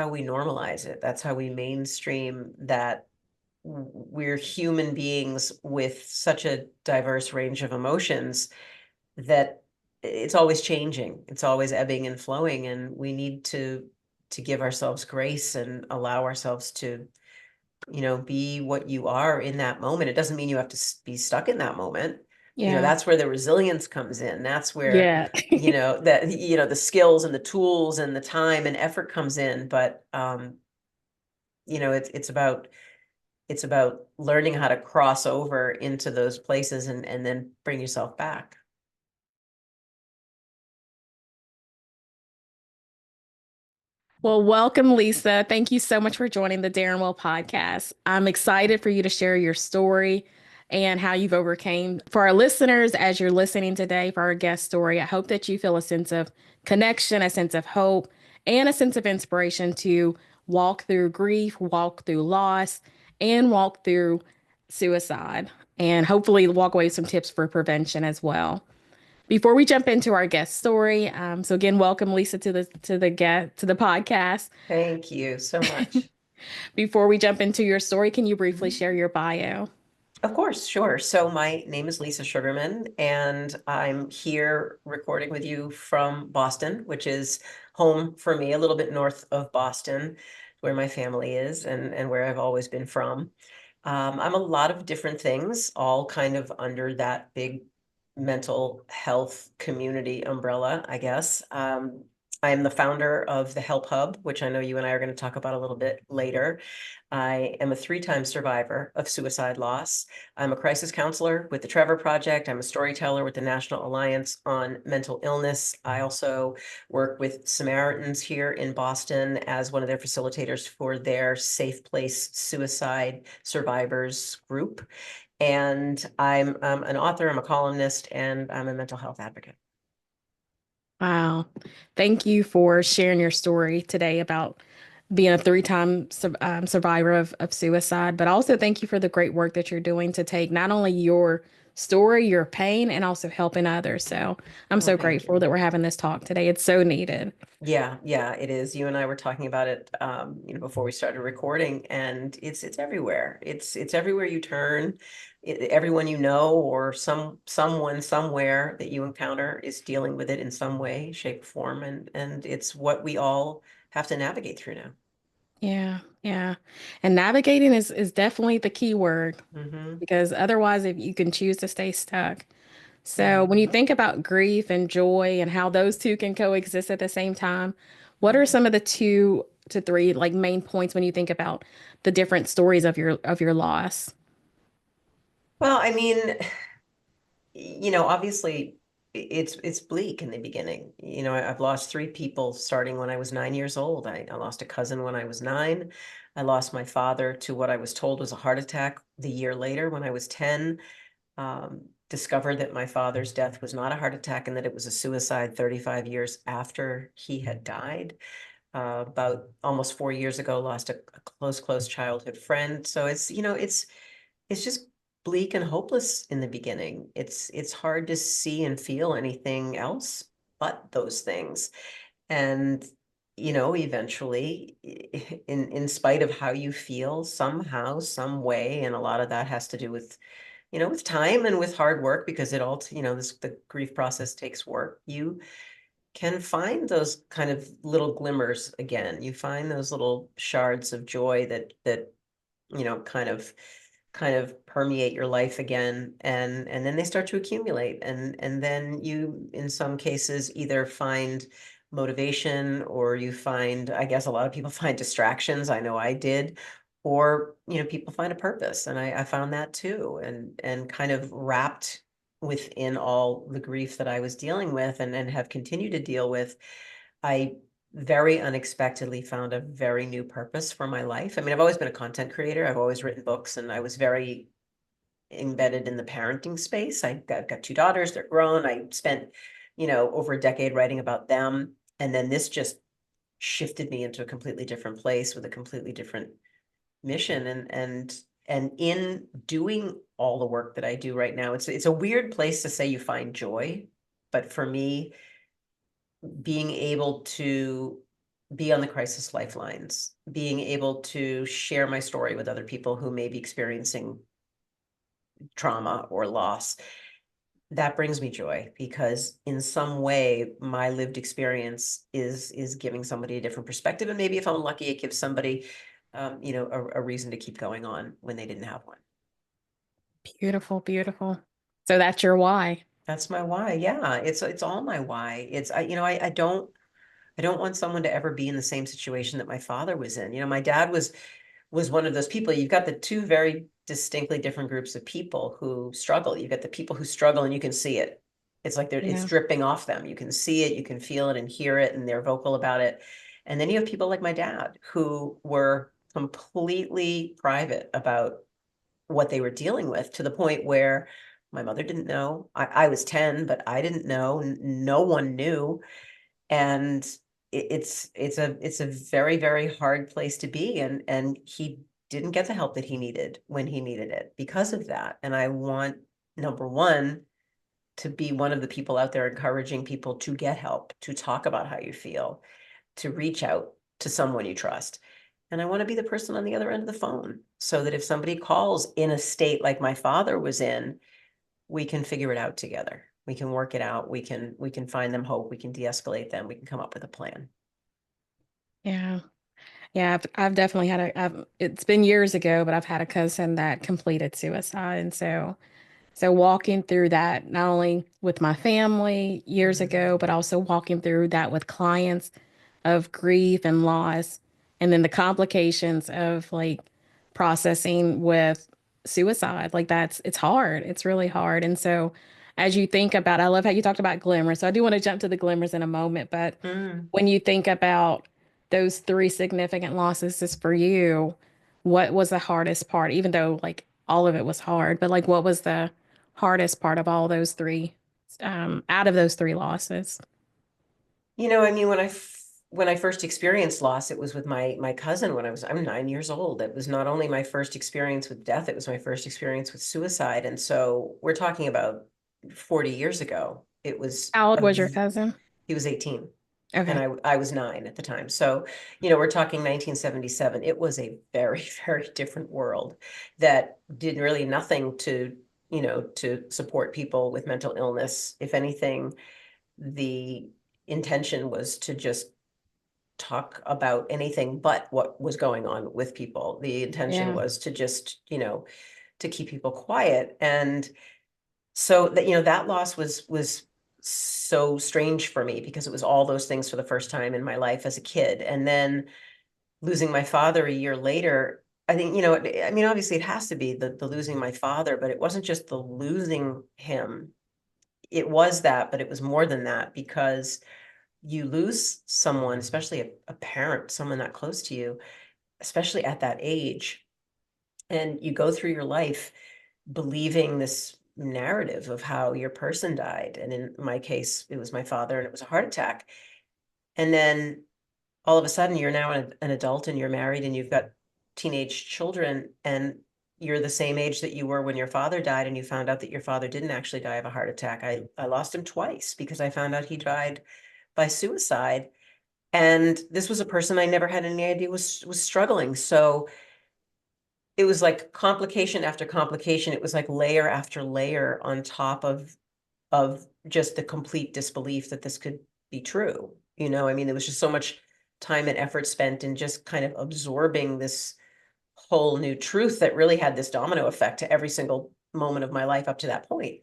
how we normalize it. That's how we mainstream that we're human beings with such a diverse range of emotions that it's always changing. It's always ebbing and flowing, and we need to give ourselves grace and allow ourselves to, be what you are in that moment. It doesn't mean you have to be stuck in that moment. Yeah. That's where the resilience comes in. That's where, Yeah. the skills and the tools and the time and effort comes in. But it's about learning how to cross over into those places and then bring yourself back. Well, welcome, Lisa. Thank you so much for joining the Darren Well podcast. I'm excited for you to share your story and how you've overcame. For our listeners, as you're listening today for our guest story, I hope that you feel a sense of connection, a sense of hope, and a sense of inspiration to walk through grief, walk through loss, and walk through suicide, and hopefully walk away with some tips for prevention as well. Before we jump into our guest story, so again, welcome Lisa to the podcast. Thank you so much. Before we jump into your story, can you briefly Mhm. share your bio? Of course, sure. So my name is Lisa Sugarman, and I'm here recording with you from Boston, which is home for me, a little bit north of Boston, where my family is and where I've always been from. I'm a lot of different things, all kind of under that big mental health community umbrella, I guess. I am the founder of the Help Hub, which I know you and I are going to talk about a little bit later. I am a three-time survivor of suicide loss. I'm a crisis counselor with the Trevor Project. I'm a storyteller with the National Alliance on Mental Illness. I also work with Samaritans here in Boston as one of their facilitators for their Safe Place Suicide Survivors group. And I'm an author, I'm a columnist, and I'm a mental health advocate. Wow. Thank you for sharing your story today about being a survivor of suicide, but also thank you for the great work that you're doing to take not only your story, your pain, and also helping others. So I'm Oh, so thank grateful you. that we're having this talk today. It's so needed. Yeah, yeah, it is. You and I were talking about it, before we started recording, and it's everywhere. It's everywhere you turn. Everyone you know or someone somewhere that you encounter is dealing with it in some way, shape, or form, and it's what we all have to navigate through now. Yeah, yeah. And navigating is definitely the key word Hmm. because otherwise if you can choose to stay stuck. So when you Hmm. think about grief and joy and how those two can coexist at the same time, what are some of the two to three like main points when you think about the different stories of your loss? Well, I mean, obviously it's bleak in the beginning. I've lost three people starting when I was 9 years old. I lost a cousin when I was 9. I lost my father to what I was told was a heart attack the year later when I was 10. Discovered that my father's death was not a heart attack and that it was a suicide 35 years after he had died. About almost 4 years ago, lost a close childhood friend. So it's just bleak and hopeless in the beginning. It's hard to see and feel anything else but those things. And eventually, in spite of how you feel, somehow, some way, and a lot of that has to do with time and with hard work, because it all, the grief process takes work. You can find those kind of little glimmers again. You find those little shards of joy that you know, kind of kind of permeate your life again, and then they start to accumulate, and then you in some cases either find motivation, or you find, I guess a lot of people find distractions. I know I did. Or people find a purpose, and I found that too, and kind of wrapped within all the grief that I was dealing with and have continued to deal with. I very unexpectedly found a very new purpose for my life. I mean, I've always been a content creator. I've always written books, and I was very embedded in the parenting space. Got two daughters, they're grown. I spent, over a decade writing about them. And then this just shifted me into a completely different place with a completely different mission. And in doing all the work that I do right now, it's a weird place to say you find joy. But for me, being able to be on the crisis lifelines, being able to share my story with other people who may be experiencing trauma or loss. That brings me joy because in some way my lived experience is giving somebody a different perspective, and maybe if I'm lucky, it gives somebody a reason to keep going on when they didn't have one. Beautiful, beautiful. So that's your why. That's my why. Yeah, it's all my why. It's I don't want someone to ever be in the same situation that my father was in. My dad was one of those people. You've got the two very distinctly different groups of people who struggle. You've got the people who struggle and you can see it. It's like it's Yeah. dripping off them. You can see it, you can feel it and hear it, and they're vocal about it. And then you have people like my dad who were completely private about what they were dealing with, to the point where my mother didn't know. I was 10, but I didn't know. No one knew. And it's a very, very hard place to be. And he didn't get the help that he needed when he needed it because of that. And I want, number one, to be one of the people out there encouraging people to get help, to talk about how you feel, to reach out to someone you trust. And I want to be the person on the other end of the phone so that if somebody calls in a state like my father was in, we can figure it out together. We can work it out. We can find them hope. We can de-escalate them. We can come up with a plan. Yeah. Yeah, I've definitely had it's been years ago, but I've had a cousin that completed suicide. And so walking through that, not only with my family years ago, Mhm. but also walking through that with clients of grief and loss, and then the complications of like processing with suicide. Like it's hard. It's really hard. And so as you think about, I love how you talked about glimmers. So I do want to jump to the glimmers in a moment, but Mm. when you think about those three significant losses just for you, what was the hardest part? Even though like all of it was hard, but like what was the hardest part of all those three, out of those three losses? I mean, when I first experienced loss, it was with my cousin when I'm 9 years old. It was not only my first experience with death, it was my first experience with suicide. And so we're talking about 40 years ago. It was How old was your cousin? he was 18 and Okay. I was 9 at the time. So, we're talking 1977. It was a very, very different world that did really nothing to support people with mental illness. If anything, the intention was to just talk about anything but what was going on with people. The intention Yeah. was to just, to keep people quiet. And so that, that loss was so strange for me because it was all those things for the first time in my life as a kid. And then losing my father a year later, I think, I mean, obviously it has to be the losing my father, but it wasn't just the losing him. It was that, but it was more than that because you lose someone, especially a parent, someone that close to you, especially at that age, and you go through your life believing this narrative of how your person died. And in my case, it was my father and it was a heart attack. And then all of a sudden you're now an adult and you're married and you've got teenage children and you're the same age that you were when your father died, and you found out that your father didn't actually die of a heart attack. I lost him twice because I found out he died by suicide. And this was a person I never had any idea was struggling. So it was like complication after complication. It was like layer after layer on top of just the complete disbelief that this could be true. I mean, there was just so much time and effort spent in just kind of absorbing this whole new truth that really had this domino effect to every single moment of my life up to that point.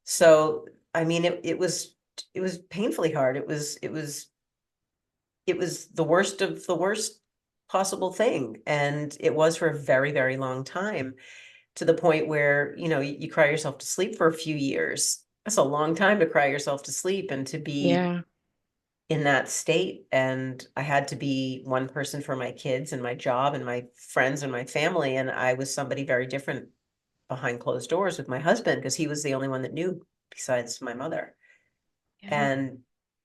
So, I mean, it was painfully hard. It was the worst of the worst possible thing. And it was for a very, very long time, to the point where, you cry yourself to sleep for a few years. That's a long time to cry yourself to sleep and to be Yeah. in that state. And I had to be one person for my kids and my job and my friends and my family. And I was somebody very different behind closed doors with my husband because he was the only one that knew besides my mother. Yeah. And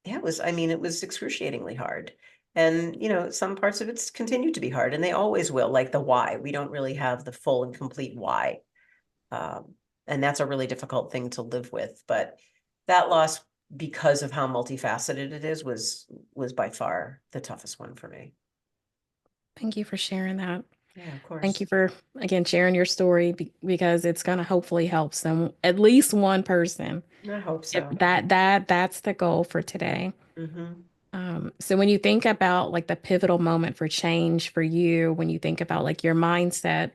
yeah, I mean, it was excruciatingly hard. And, some parts of it's continued to be hard, and they always will, like the why. We don't really have the full and complete why. And that's a really difficult thing to live with. But that loss because of how multifaceted it is, was by far the toughest one for me. Thank you for sharing that. Yeah, of Thank you course. for, again, sharing your story because it's going to hopefully help some, at least one person. I hope If so. that's the goal for today. Hmm. So when you think about like the pivotal moment for change for you, when you think about like your mindset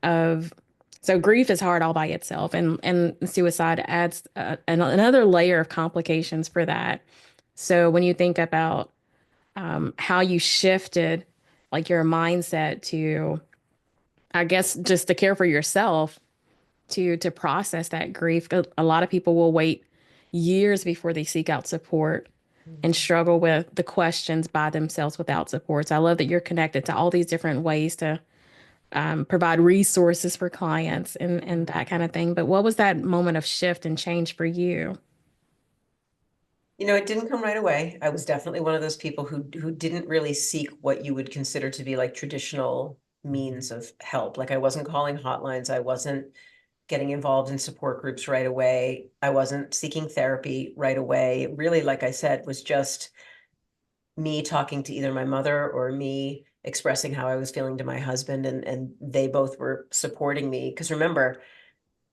of, so grief is hard all by itself, and suicide adds another layer of complications for that. So when you think about how you shifted like your mindset to, I guess, just to care for yourself, to process that grief. A lot of people will wait years before they seek out support and Hmm. struggle with the questions by themselves without support. So I love that you're connected to all these different ways to provide resources for clients and that Hmm. kind of thing. But what was that moment of shift and change for you? It didn't come right away. I was definitely one of those people who didn't really seek what you would consider to be like traditional means of help. Like I wasn't calling hotlines, I wasn't getting involved in support groups right away. I wasn't seeking therapy right away. It really, like I said, was just me talking to either my mother or me expressing how I was feeling to my husband, and they both were supporting me. Because remember,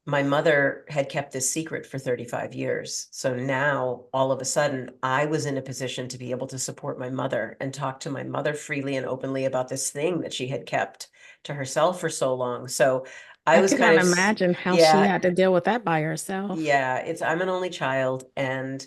my mother had kept this secret for 35 years. So now all of a sudden I was in a position to be able to support my mother and talk to my mother freely and openly about this thing that she had kept to herself for so long. So I I was could kind not of, imagine how she yeah, had to deal with that by herself. yeah, I'm an only child, and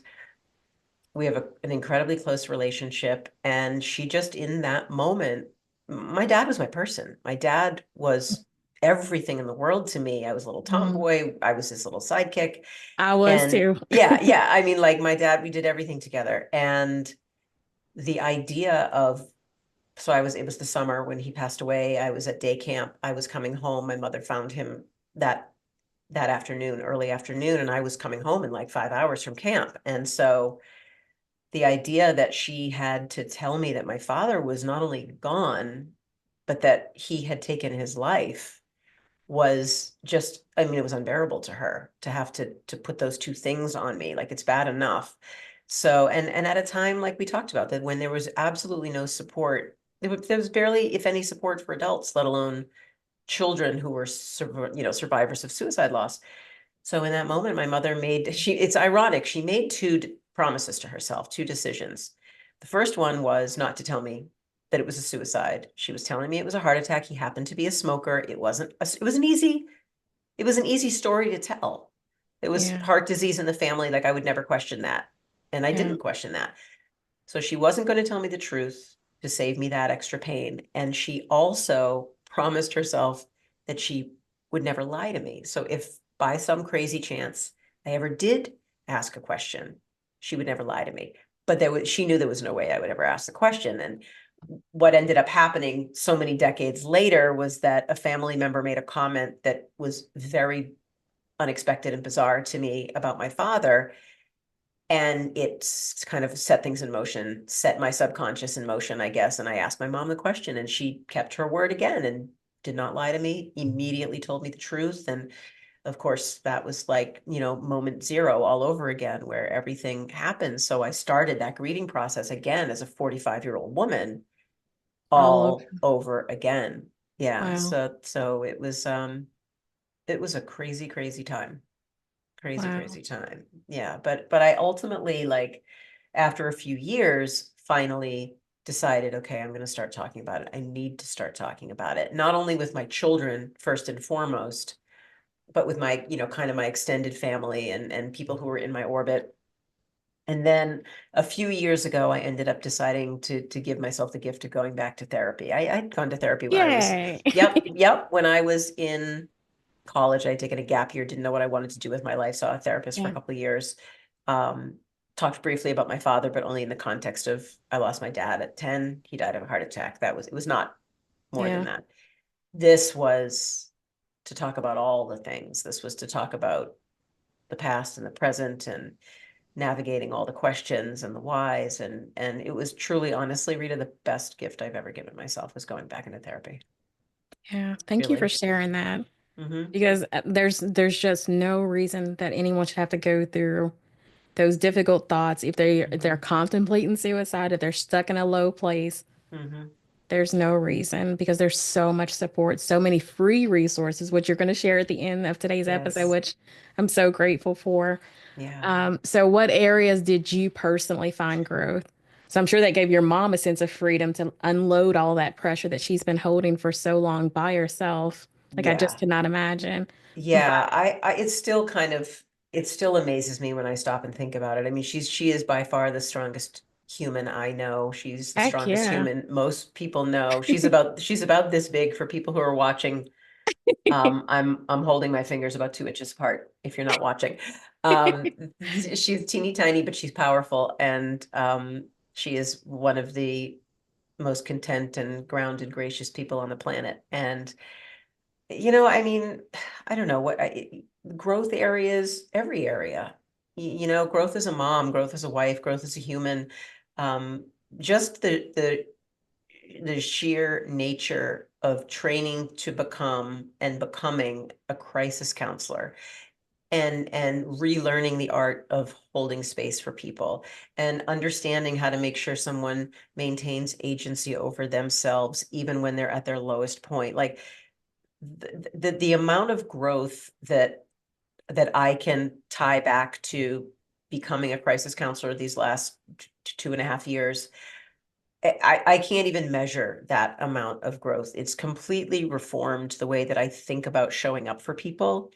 we have an incredibly close relationship. And she just, in that moment, my dad was my person. My dad was everything in the world to me. I was a little Mm, tomboy. I was his little sidekick. I was And too. yeah, yeah. I mean, like my dad, we did everything together. And the idea of, so it was the summer when he passed away. I was at day camp. I was coming home. My mother found him that that afternoon, early afternoon, and I was coming home in like 5 hours from camp. And so the idea that she had to tell me that my father was not only gone, but that he had taken his life was just, I mean, it was unbearable to her to have to put those two things on me. Like it's bad enough. So, and at a time like we talked about, that when there was absolutely no support, there was barely, if any, support for adults, let alone children who were survivors of suicide loss. So in that moment, my mother made, it's ironic, she made promises to herself, two decisions. The first one was not to tell me that it was a suicide. She was telling me it was a heart attack. He happened to be a smoker. It was an easy story to tell. It was Yeah, heart disease in the family. Like I would never question that. And I yeah, didn't question that. So she wasn't going to tell me the truth to save me that extra pain. And she also promised herself that she would never lie to me. So if by some crazy chance I ever did ask a question, she would never lie to me. But she knew there was no way I would ever ask the question. And what ended up happening so many decades later was that a family member made a comment that was very unexpected and bizarre to me about my father, and it's kind of set things in motion, set my subconscious in motion, I guess. And I asked my mom the question, and she kept her word again and did not lie to me, immediately told me the truth. And of course, that was like, moment zero all over again, where everything happened. So I started that grieving process again as a 45-year-old woman, all over. all over again. Yeah. Wow, So it was a crazy, crazy time. Crazy, wow, crazy time. Yeah, but I ultimately, like, after a few years, finally decided, okay, I'm going to start talking about it. I need to start talking about it, not only with my children first and foremost, but with my, kind of my extended family and people who were in my orbit. And then a few years ago, I ended up deciding to give myself the gift of going back to therapy. I'd gone to therapy when I was, yay! yep, yep, when I was in college. I'd taken a gap year, didn't know what I wanted to do with my life, saw a therapist for a Yeah, couple of years. Um, Talked briefly about my father, but only in the context of I lost my dad at 10. He died of a heart attack. It was not more than yeah, that. This was to talk about all the things. This was to talk about the past and the present and navigating all the questions and the whys. And it was truly, honestly, Rita, the best gift I've ever given myself was going back into therapy. yeah. Thank you for Really. sharing that Hmm. because there's just no reason that anyone should have to go through those difficult thoughts, if they're Hmm. contemplating suicide, if they're stuck in a low place, Hmm. there's no reason because there's so much support, so many free resources, which you're going to share at the end of today's episode, Yes. which I'm so grateful for. Yeah. So what areas did you personally find growth? So I'm sure that gave your mom a sense of freedom to unload all that pressure that she's been holding for so long by herself. Like I just Yeah. cannot imagine. Yeah. It's still kind of, it still amazes me when I stop and think about it. I mean, she is by far the strongest human I know. She's the Heck strongest yeah. human most people know. She's about this big for people who are watching. I'm holding my fingers about 2 inches apart if you're not watching. Um, she's teeny tiny, but she's powerful, and she is one of the most content and grounded, gracious people on the planet. And I mean, I don't know growth areas, every area. Growth as a mom, growth as a wife, growth as a human. Um, just the sheer nature of training to become and becoming a crisis counselor and relearning the art of holding space for people and understanding how to make sure someone maintains agency over themselves even when they're at their lowest point. Like the amount of growth that I can tie back to becoming a crisis counselor these last 2.5 years. I can't even measure that amount of growth. It's completely reformed the way that I think about showing up for people,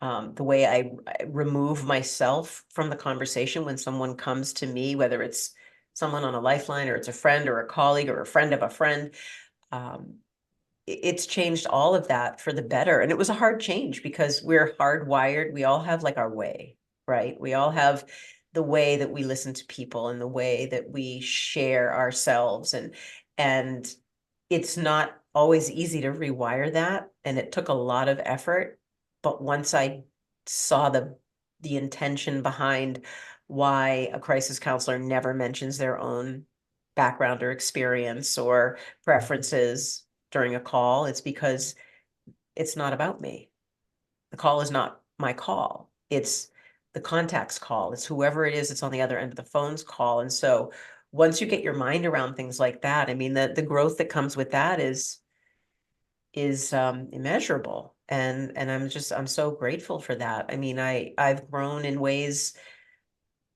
the way I remove myself from the conversation when someone comes to me, whether it's someone on a lifeline or it's a friend or a colleague or a friend of a friend. Um, it's changed all of that for the better. And it was a hard change because we're hardwired. We all have like our way, right? We all have the way that we listen to people and the way that we share ourselves. And it's not always easy to rewire that. And it took a lot of effort. But once I saw the intention behind why a crisis counselor never mentions their own background or experience or preferences during a call, it's because it's not about me. The call is not my call. It's the contact's call. It's whoever it is that's on the other end of the phone's call. And so once you get your mind around things like that, I mean, the growth that comes with that is immeasurable. And I'm so grateful for that. I mean, I've grown in ways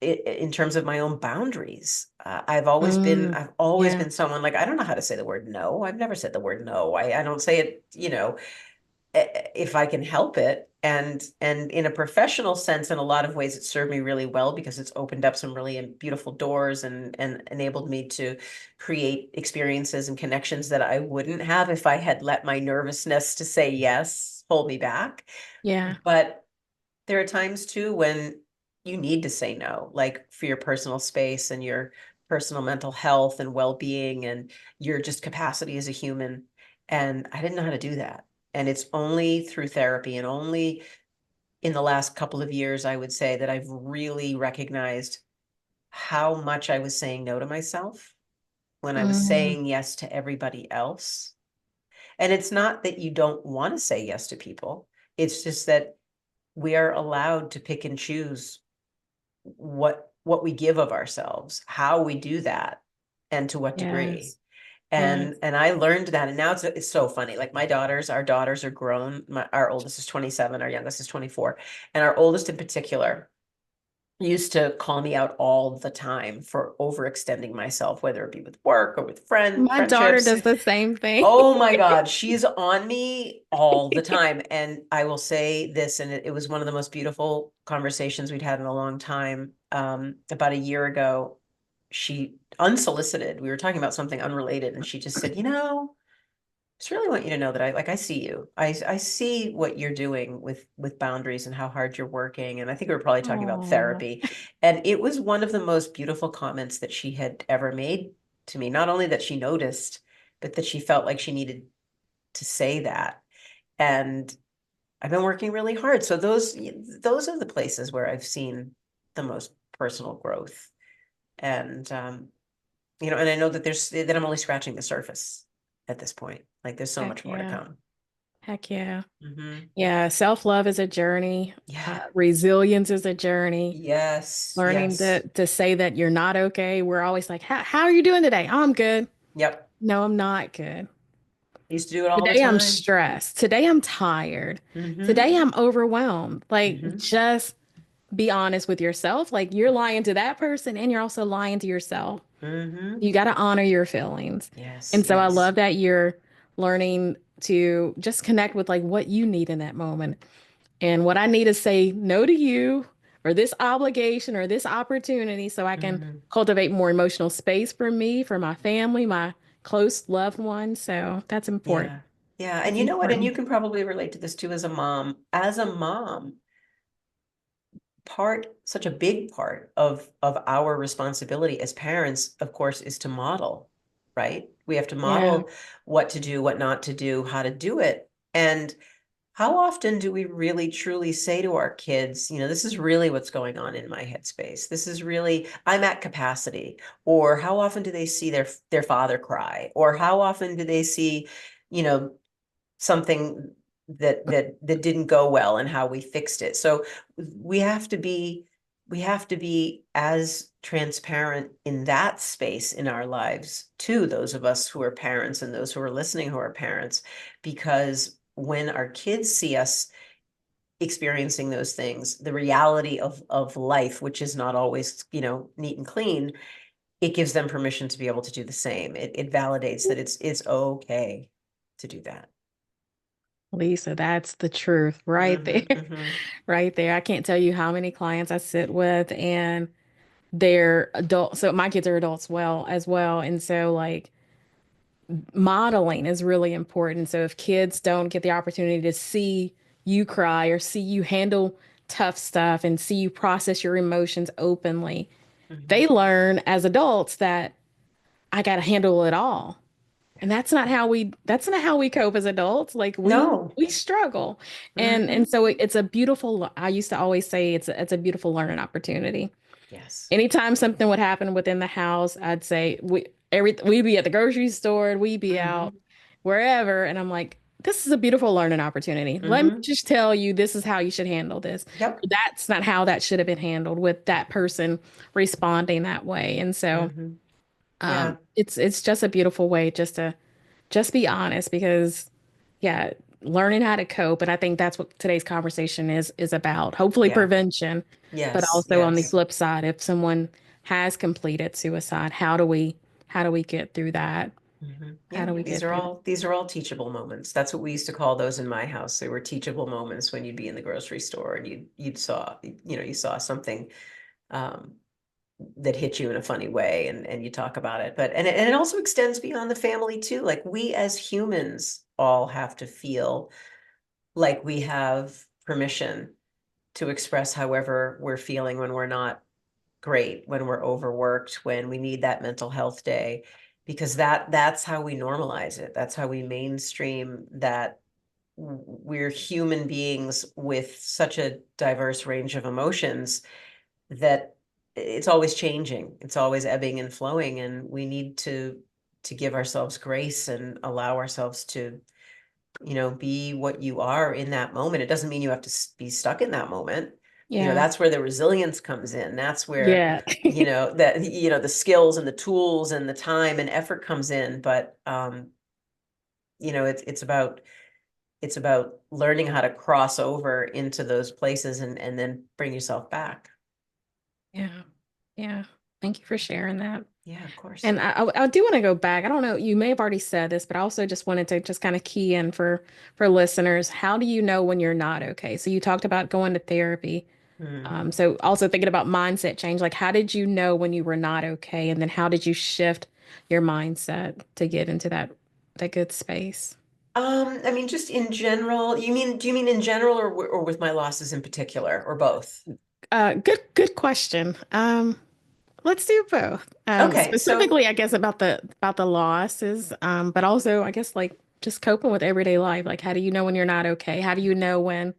in terms of my own boundaries. Mm, I've always yeah. been someone like, I don't know how to say the word no. I've never said the word no. I don't say it, if I can help it. And in a professional sense, in a lot of ways, it served me really well because it's opened up some really beautiful doors and enabled me to create experiences and connections that I wouldn't have if I had let my nervousness to say yes hold me back. Yeah. But there are times too when you need to say no, like for your personal space and your personal mental health and well-being and your just capacity as a human. And I didn't know how to do that. And it's only through therapy and only in the last couple of years, I would say that I've really recognized how much I was saying no to myself when I was Mm, saying yes to everybody else. And it's not that you don't want to say yes to people. It's just that we are allowed to pick and choose what we give of ourselves, how we do that, and to what degree. yes. And Yes. and I learned that, and now it's so funny. Like our daughters are grown. Our oldest is 27, our youngest is 24, and our oldest in particular used to call me out all the time for overextending myself, whether it be with work or with My daughter friendships. does the same thing. Oh my God, she's on me all the time. And I will say this, and it was one of the most beautiful conversations we'd had in a long time. About a year ago, she unsolicited, we were talking about something unrelated, and she just said, just really want you to know that I see you. I see what you're doing with boundaries and how hard you're working. And I think we were probably talking about Oh, therapy. And it was one of the most beautiful comments that she had ever made to me. Not only that she noticed, but that she felt like she needed to say that. And I've been working really hard. So those are the places where I've seen the most personal growth. And and I know that I'm only scratching the surface at this point. Like there's so heck much more to yeah. come. Heck yeah. Hmm. Yeah. Self-love is a journey. Yeah. Resilience is a journey. Yes. Learning Yes. to say that you're not okay. We're always like, how are you doing today? Oh, I'm good. Yep. No, I'm not good. I used to do it all the Today I'm time. stressed. Today I'm tired. Hmm. Today I'm overwhelmed. Like, Hmm. just be honest with yourself. Like, you're lying to that person and you're also lying to yourself. Hmm. You got to honor your feelings. Yes. And so I Yes. love that you're learning to just connect with like what you need in that moment. And what I need is say no to you or this obligation or this opportunity so I can Hmm. cultivate more emotional space for me, for my family, my close loved ones. So that's important. Yeah. Yeah. And That's you know what? And you important. can probably relate to this too as a mom. As a mom, such a big part of our responsibility as parents, of course, is to model, right? We have to Yeah. model what to do, what not to do, how to do it. And how often do we really truly say to our kids, this is really what's going on in my headspace. This is really, I'm at capacity. Or how often do they see their father cry? Or how often do they see, you know, something that didn't go well and how we fixed it. So we have to be we have to be as transparent in that space in our lives to those of us who are parents and those who are listening who are parents, because when our kids see us experiencing those things, the reality of life, which is not always, neat and clean, it gives them permission to be able to do the same. It validates that it's okay to do that. Lisa, that's the truth right there. Hmm. Hmm. Right there. I can't tell you how many clients I sit with and they're adult. So my kids are adults well. And so like modeling is really important. So if kids don't get the opportunity to see you cry or see you handle tough stuff and see you process your emotions openly, Hmm. they learn as adults that I got to handle it all. And that's not how we cope as adults. Like No. we struggle. And Hmm. so it's a beautiful, I used to always say it's a beautiful learning opportunity. Yes. Anytime something would happen within the house, I'd say we'd be at the grocery store, we'd be out Hmm. wherever, and I'm like, this is a beautiful learning opportunity. Let me Hmm. just tell you, this is how you should handle this. Yep. That's not how that should have been handled with that person responding that way. And so Hmm. Yeah. it's just a beautiful way just be honest because yeah, learning how to cope. And I think that's what today's conversation is about. Hopefully Yeah. prevention, but Yes. also on the Yes. flip side, if someone has completed suicide, how do we get through that? Hmm. How Yeah. do we These get are through that? all these are all teachable moments. That's what we used to call those in my house. They were teachable moments when you'd be in the grocery store and you saw something um that hit you in a funny way, and you talk about it. But and it also extends beyond the family too. Like we as humans all have to feel like we have permission to express however we're feeling when we're not great, when we're overworked, when we need that mental health day, because that's how we normalize it. That's how we mainstream that we're human beings with such a diverse range of emotions that it's always changing. It's always ebbing and flowing, and we need to give ourselves grace and allow ourselves to be what you are in that moment. It doesn't mean you have to be stuck in that moment. Yeah. That's where the resilience comes in. That's where, Yeah. the skills and the tools and the time and effort comes in. But, it's about learning how to cross over into those places and then bring yourself back. Yeah. Yeah. Thank you for sharing that. Yeah, of course. And I do want to go back. I don't know, you may have already said this, but I also just wanted to just kind of key in for listeners. How do you know when you're not okay? So you talked about going to therapy. Mm. So also thinking about mindset change, like how did you know when you were not okay? And then how did you shift your mindset to get into that good space? I mean, just in general, do you mean in general or with my losses in particular, or both? Good question. Let's do both. Okay, so Specifically, I guess about the losses, but also I guess like just coping with everyday life. Like, how do you know when you're not okay? How do you know when?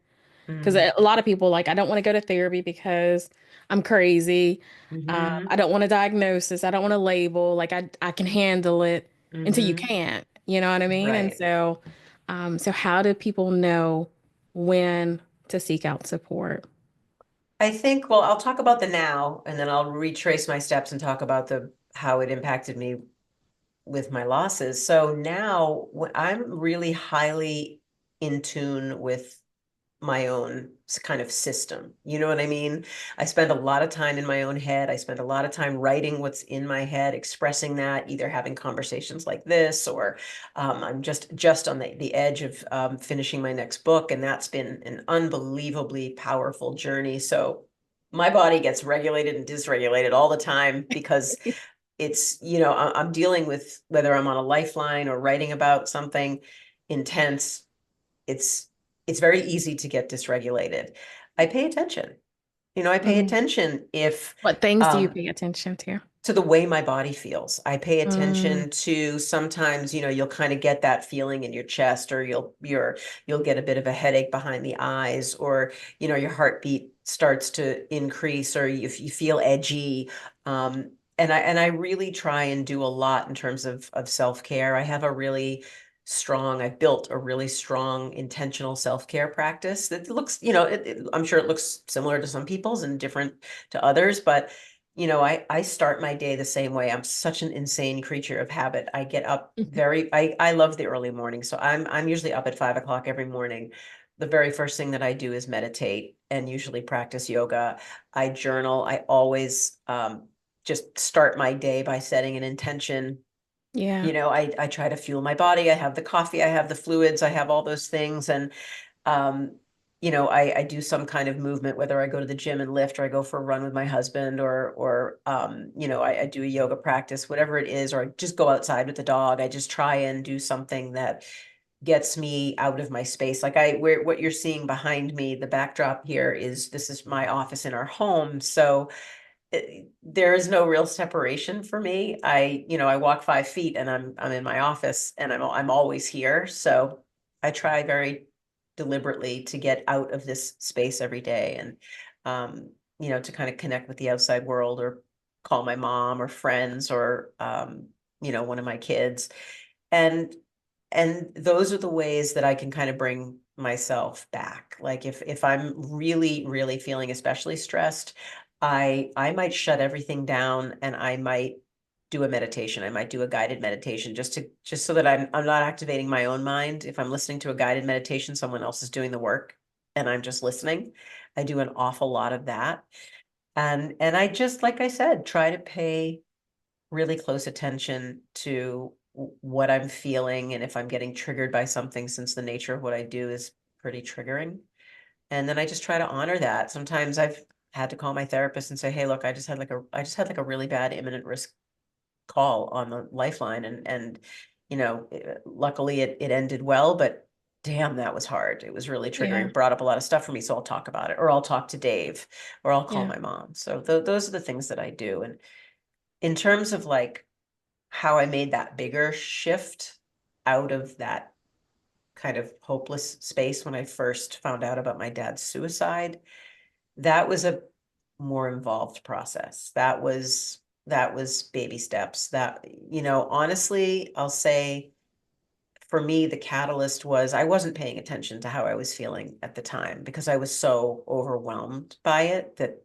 Because mm, a lot of people like, I don't want to go to therapy because I'm crazy. hmm. I don't want a diagnosis. I don't want a label. Like I can handle it until you Hmm. can't. You know what I mean? And Right. so, So how do people know when to seek out support? I think, well, I'll talk about the now and then I'll retrace my steps and talk about the how it impacted me with my losses. So now I'm really highly in tune with my own kind of system. You know what I mean? I spend a lot of time in my own head. I spend a lot of time writing what's in my head, expressing that, either having conversations like this, or I'm just on the edge of finishing my next book, and that's been an unbelievably powerful journey. So my body gets regulated and dysregulated all the time because it's, I'm dealing with whether I'm on a lifeline or writing about something intense. It's it's very easy to get dysregulated. I pay attention. I pay Mm. attention if What things do you um pay attention to? to the way my body feels. I pay Mm, attention to sometimes, you'll kind of get that feeling in your chest, or you'll get a bit of a headache behind the eyes, or your heartbeat starts to increase, or if you feel edgy. And I really try and do a lot in terms of self-care. I've built a really strong intentional self-care practice that looks, I'm sure it looks similar to some people's and different to others, but I start my day the same way. I'm such an insane creature of habit. I get up I love the early morning. So I'm usually up at 5 o'clock every morning. The very first thing that I do is meditate and usually practice yoga. I journal. I always just start my day by setting an intention. yeah. I try to fuel my body. I have the coffee, I have the fluids, I have all those things. And um, I do some kind of movement, whether I go to the gym and lift, or I go for a run with my husband, or I do a yoga practice, whatever it is, or I just go outside with the dog. I just try and do something that gets me out of my space. What you're seeing behind me, the backdrop here this is my office in our home. So there is no real separation for me. I walk 5 feet and I'm in my office, and I'm always here. So I try very deliberately to get out of this space every day, and to kind of connect with the outside world, or call my mom or friends, or one of my kids. And those are the ways that I can kind of bring myself back. Like if I'm really, really feeling especially stressed, I might shut everything down, and I might do a meditation. I might do a guided meditation, just so that I'm not activating my own mind. If I'm listening to a guided meditation, someone else is doing the work and I'm just listening. I do an awful lot of that. And I just, like I said, try to pay really close attention to what I'm feeling, and if I'm getting triggered by something, since the nature of what I do is pretty triggering. And then I just try to honor that. Sometimes I've had to call my therapist and say, "Hey, look, I just had like a really bad imminent risk call on the lifeline, and luckily it ended well, but damn, that was hard. It was really triggering. Yeah. It brought up a lot of stuff for me, so I'll talk about it, or I'll talk to Dave, or I'll call Yeah. my mom." So those are the things that I do. And in terms of like how I made that bigger shift out of that kind of hopeless space when I first found out about my dad's suicide, that was a more involved process. That was baby steps. Honestly, I'll say, for me, the catalyst was I wasn't paying attention to how I was feeling at the time, because I was so overwhelmed by it that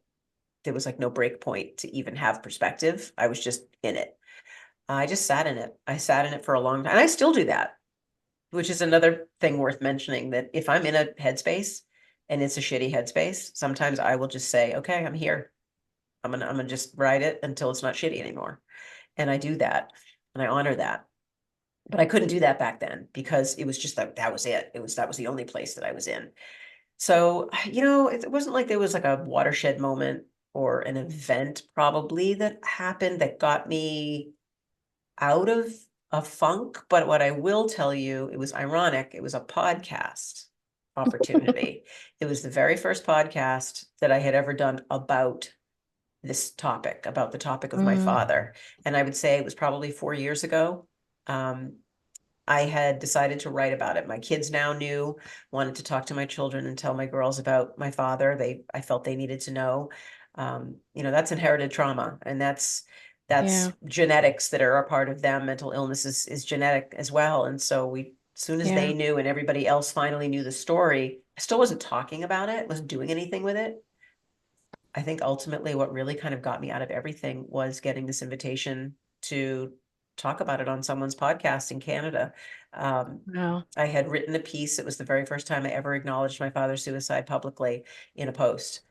there was like no break point to even have perspective. I was just in it. I just sat in it. I sat in it for a long time. And I still do that, which is another thing worth mentioning, that if I'm in a headspace and it's a shitty headspace, sometimes I will just say, okay, I'm here. I'm gonna just ride it until it's not shitty anymore. And I do that, and I honor that. But I couldn't do that back then, because it was just that was it. That was the only place that I was in. So, it wasn't like there was like a watershed moment or an event probably that happened that got me out of a funk. But what I will tell you, it was ironic. It was a podcast opportunity. It was the very first podcast that I had ever done about this topic, about the topic of my Mm, father. And I would say it was probably 4 years ago. Um, I had decided to write about it. My kids now knew, wanted to talk to my children and tell my girls about my father. I felt they needed to know. That's inherited trauma, and that's yeah. genetics that are a part of them. Mental illness is genetic as well. And so As soon as they Yeah. knew and everybody else finally knew the story, I still wasn't talking about it, wasn't doing anything with it. I think ultimately what really kind of got me out of everything was getting this invitation to talk about it on someone's podcast in Canada. Um, Wow. I had written a piece. It was the very first time I ever acknowledged my father's suicide publicly in a post.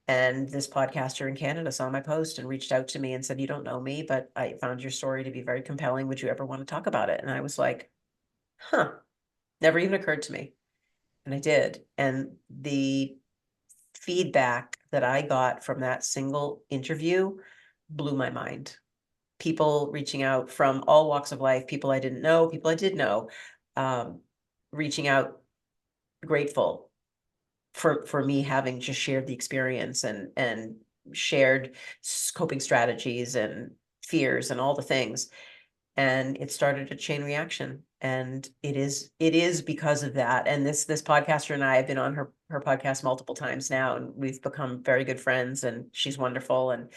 And this podcaster in Canada saw my post and reached out to me and said, "You don't know me, but I found your story to be very compelling. Would you ever want to talk about it?" And I was like, huh, never even occurred to me. And I did. And the feedback that I got from that single interview blew my mind. People reaching out from all walks of life, people I didn't know, people I did know, um, reaching out, grateful for me having just shared the experience and shared coping strategies and fears and all the things. And it started a chain reaction, and it is because of that. And this podcaster and I have been on her podcast multiple times now, and we've become very good friends, and she's wonderful. And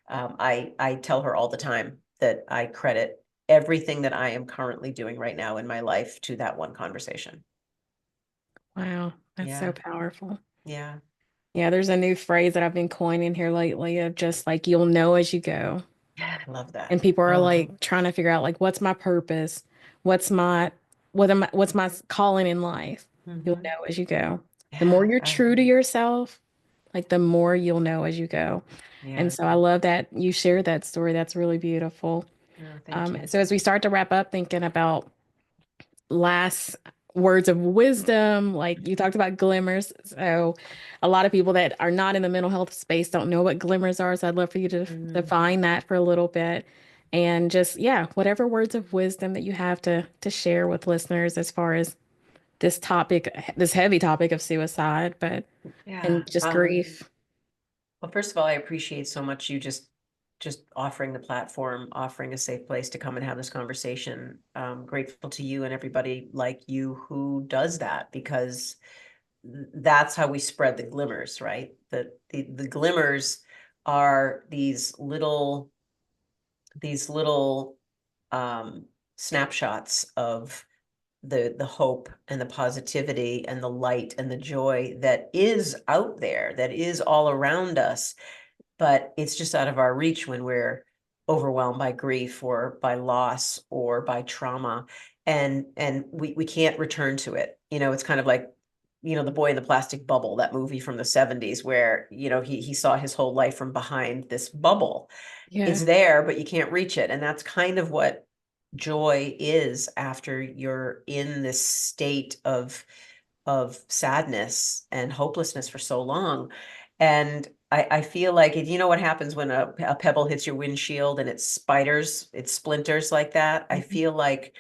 I tell her all the time that I credit everything that I am currently doing right now in my life to that one conversation. Wow. That's so Yeah, powerful. yeah. Yeah, there's a new phrase that I've been coining here lately of just like you'll know as you go. Yeah, I love that. And people are Oh, like trying to figure out like what's my purpose? What's my what's my calling in life? You'll hmm. know as you go. The more Yeah, you're true to yourself, like the more you'll know as you go. And yeah. so I love that you shared that story. That's really beautiful. Oh, thank you. So as we start to wrap up, thinking about last words of wisdom, like you talked about glimmers. So a lot of people that are not in the mental health space don't know what glimmers are. So I'd love for you to Mm. define that for a little bit. And just, yeah, whatever words of wisdom that you have to share with listeners as far as this topic, this heavy topic of suicide, but Yeah. and just grief. Well, first of all, I appreciate so much you just offering the platform, offering a safe place to come and have this conversation. Grateful to you and everybody like you who does that, because that's how we spread the glimmers, right? The glimmers are these little snapshots of the hope and the positivity and the light and the joy that is out there, that is all around us, but it's just out of our reach when we're overwhelmed by grief or by loss or by trauma, and we can't return to it. It's kind of like, the boy in the plastic bubble, that movie from the 70s, where he saw his whole life from behind this bubble. Yeah. It's there, but you can't reach it. And that's kind of what joy is after you're in this state of sadness and hopelessness for so long. And I feel like you know what happens when a pebble hits your windshield and it splinters like that. I Mhm. feel like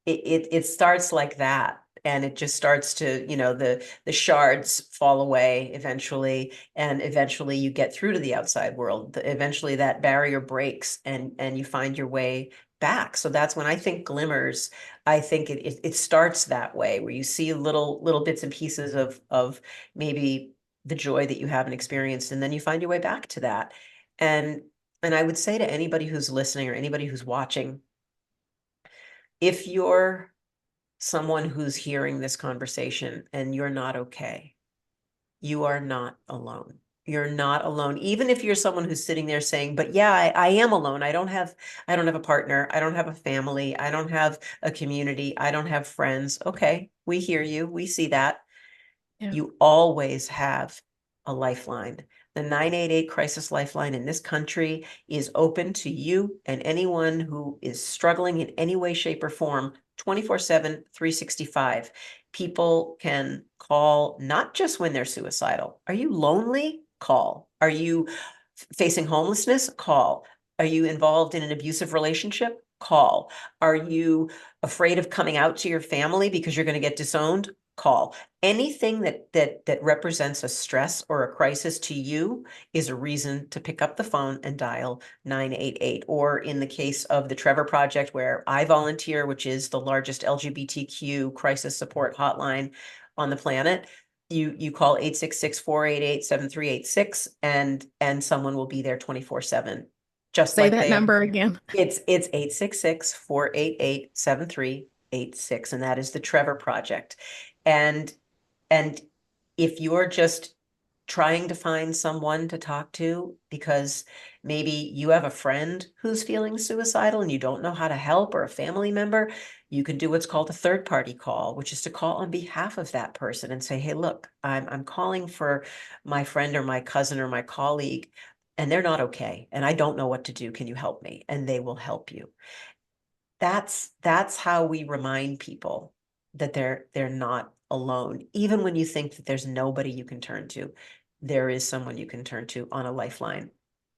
it starts like that, and it just starts to, the shards fall away eventually, and eventually you get through to the outside world. Eventually that barrier breaks, and you find your way back. So that's when I think glimmers. I think it starts that way, where you see little bits and pieces of maybe the joy that you haven't experienced, and then you find your way back to that. And and I would say to anybody who's listening or anybody who's watching, if you're someone who's hearing this conversation and you're not okay, you are not alone. You're not alone. Even if you're someone who's sitting there saying, "But yeah, I am alone. I don't have a partner. I don't have a family. I don't have a community. I don't have friends." Okay, we hear you. We see that. Yeah. You always have a lifeline. The 988 crisis lifeline in this country is open to you and anyone who is struggling in any way, shape, or form, 24/7, 365. People can call not just when they're suicidal. Are you lonely? Call. Are you facing homelessness? Call. Are you involved in an abusive relationship? Call. Are you afraid of coming out to your family because you're going to get disowned? Call. Anything that represents a stress or a crisis to you is a reason to pick up the phone and dial 988. Or in the case of the Trevor Project, where I volunteer, which is the largest LGBTQ crisis support hotline on the planet, you call 866-488-7386, and someone will be there 24/7, just Say like that they are. number again. It's 866-488-7386. 6786, and that is the Trevor Project. And if you're just trying to find someone to talk to because maybe you have a friend who's feeling suicidal and you don't know how to help, or a family member, you can do what's called a third party call, which is to call on behalf of that person and say, hey, look, I'm calling for my friend or my cousin or my colleague, and they're not okay, and I don't know what to do. Can you help me? And they will help you. That's how we remind people that they're not alone. Even when you think that there's nobody you can turn to, there is someone you can turn to on a lifeline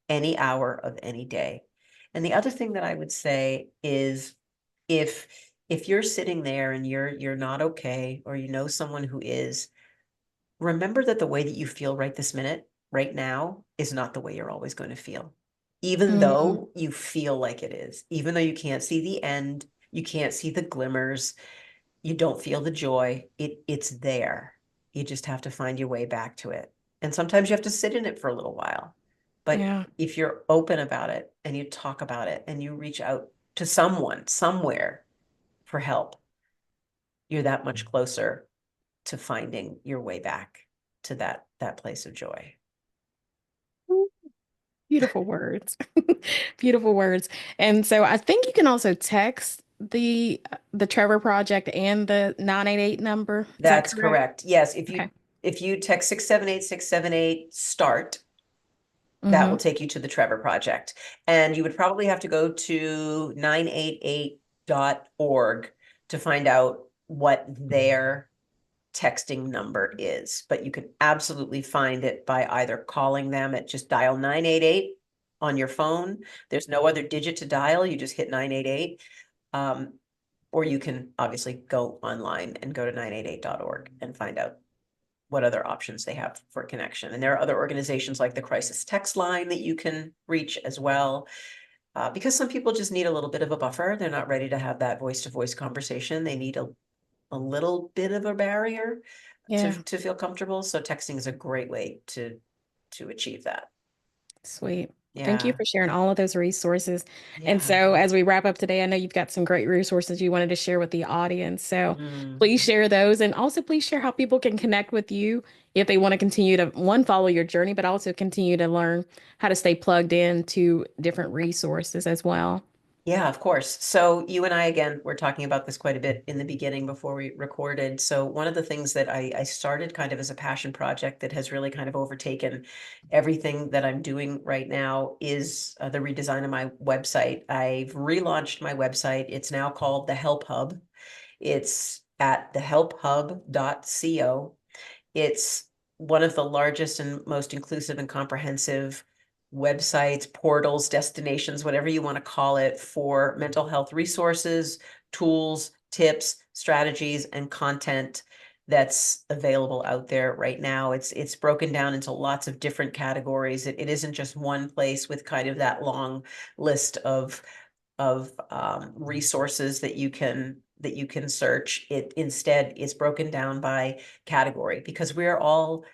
any hour of any day. And the other thing that I would say is, if if you're sitting there and you're not okay, or you know someone who is, remember that the way that you feel right this minute, right now, is not the way you're always going to feel. Even Mm, though you feel like it is, even though you can't see the end, you can't see the glimmers, you don't feel the joy, it's there. You just have to find your way back to it. And sometimes you have to sit in it for a little while. But yeah, if you're open about it and you talk about it and you reach out to someone somewhere for help, you're that much closer to finding your way back to that place of joy. beautiful words. Beautiful words. And so I think you can also text the Trevor Project and the 988 number. Is that That's correct? correct. Yes, Okay. if you text 678 678 start, that Mm-hmm. will take you to the Trevor Project. And you would probably have to go to 988.org to find out what their texting number is. But you can absolutely find it by either calling them at, just dial 988 on your phone. There's no other digit to dial. You just hit 988. Um, or you can obviously go online and go to 988.org and find out what other options they have for connection. And there are other organizations like the crisis text line that you can reach as well. Because some people just need a little bit of a buffer. They're not ready to have that voice to voice conversation. They need a little bit of a barrier Yeah. to feel comfortable. So texting is a great way to achieve that. Sweet. Thank you Yeah. for sharing all of those resources. And Yeah. so, as we wrap up today, I know you've got some great resources you wanted to share with the audience. So, Mm. please share those. And also, please share how people can connect with you if they want to continue to, one, follow your journey, but also continue to learn how to stay plugged into different resources as well. Yeah, of course. So you and I, again, were talking about this quite a bit in the beginning before we recorded. So one of the things that I started kind of as a passion project that has really kind of overtaken everything that I'm doing right now is the redesign of my website. I've relaunched my website. It's now called the Help Hub. It's at thehelphub.co. It's one of the largest and most inclusive and comprehensive websites, portals, destinations, whatever you want to call it, for mental health resources, tools, tips, strategies, and content that's available out there right now. It's broken down into lots of different categories. It isn't just one place with kind of that long list of resources that you can search. It instead is broken down by category, because we're all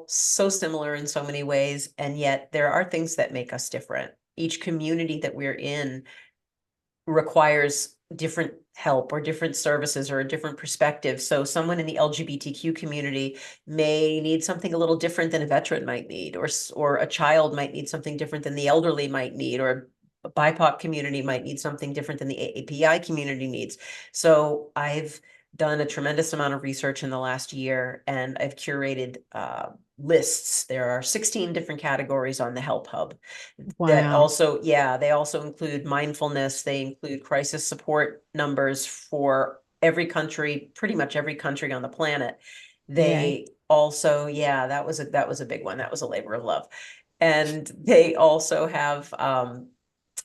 so similar in so many ways, and yet there are things that make us different. Each community that we're in requires different help or different services or a different perspective. So someone in the LGBTQ community may need something a little different than a veteran might need, or a child might need something different than the elderly might need, or a BIPOC community might need something different than the AAPI community needs. So I've done a tremendous amount of research in the last year, and I've curated lists. There are 16 different categories on the Help Hub that Wow. also, yeah, they also include mindfulness. They include crisis support numbers for every country, pretty much every country on the planet. Yay. They also, yeah, that was a big one. That was a labor of love. And they also have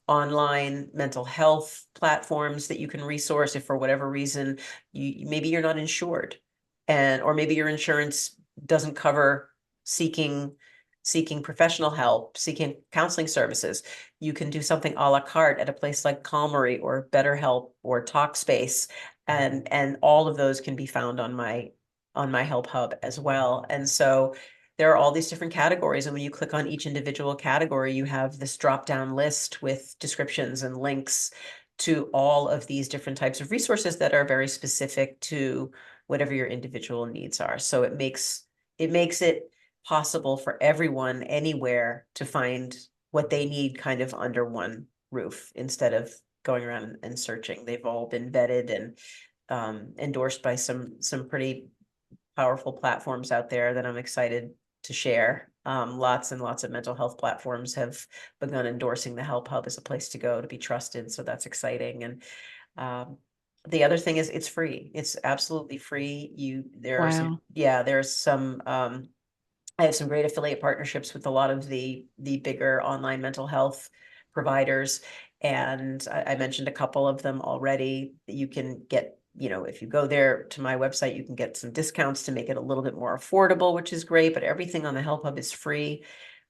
online mental health platforms that you can resource if for whatever reason maybe you're not insured, and or maybe your insurance doesn't cover seeking professional help, seeking counseling services. You can do something a la carte at a place like Calmary or BetterHelp or Talkspace, and all of those can be found on my Help Hub as well. And so there are all these different categories, and when you click on each individual category, you have this drop down list with descriptions and links to all of these different types of resources that are very specific to whatever your individual needs are. So it makes it possible for everyone anywhere to find what they need kind of under one roof instead of going around and searching. They've all been vetted and endorsed by some pretty powerful platforms out there that I'm excited to share. Lots and lots of mental health platforms have begun endorsing the Help Hub as a place to go to be trusted. So that's exciting. And the other thing is it's free. It's absolutely free. Wow. There's some I have some great affiliate partnerships with a lot of the bigger online mental health providers. And I mentioned a couple of them already. You can get, if you go there to my website, you can get some discounts to make it a little bit more affordable, which is great. But everything on the Help Hub is free.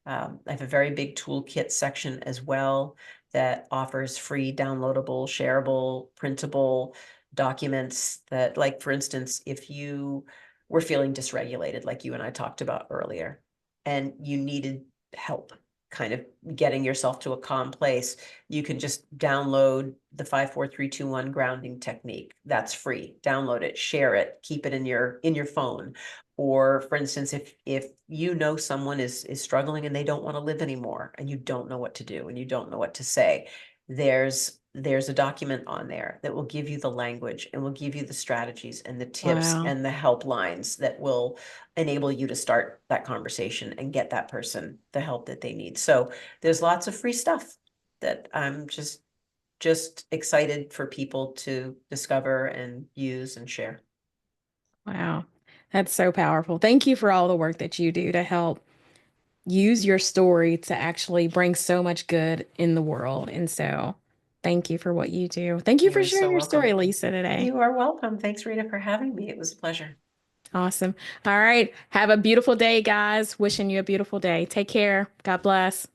I have a very big toolkit section as well that offers free downloadable, shareable, printable documents that, like, for instance, if you were feeling dysregulated, like you and I talked about earlier, and you needed help kind of getting yourself to a calm place, you can just download the 5 4 3 2 1 grounding technique. That's free. Download it, share it, keep it in your phone. Or for instance, if you know someone is struggling and they don't want to live anymore and you don't know what to do and you don't know what to say, there's a document on there that will give you the language and will give you the strategies and the tips Wow. and the helplines that will enable you to start that conversation and get that person the help that they need. So there's lots of free stuff that I'm just excited for people to discover and use and share. Wow. That's so powerful. Thank you for all the work that you do to help use your story to actually bring so much good in the world. And so thank you for what you do. Thank you for You're sharing so your story, welcome. Lisa, today. You are welcome. Thanks, Rita, for having me. It was a pleasure. Awesome. All right. Have a beautiful day, guys. Wishing you a beautiful day. Take care. God bless.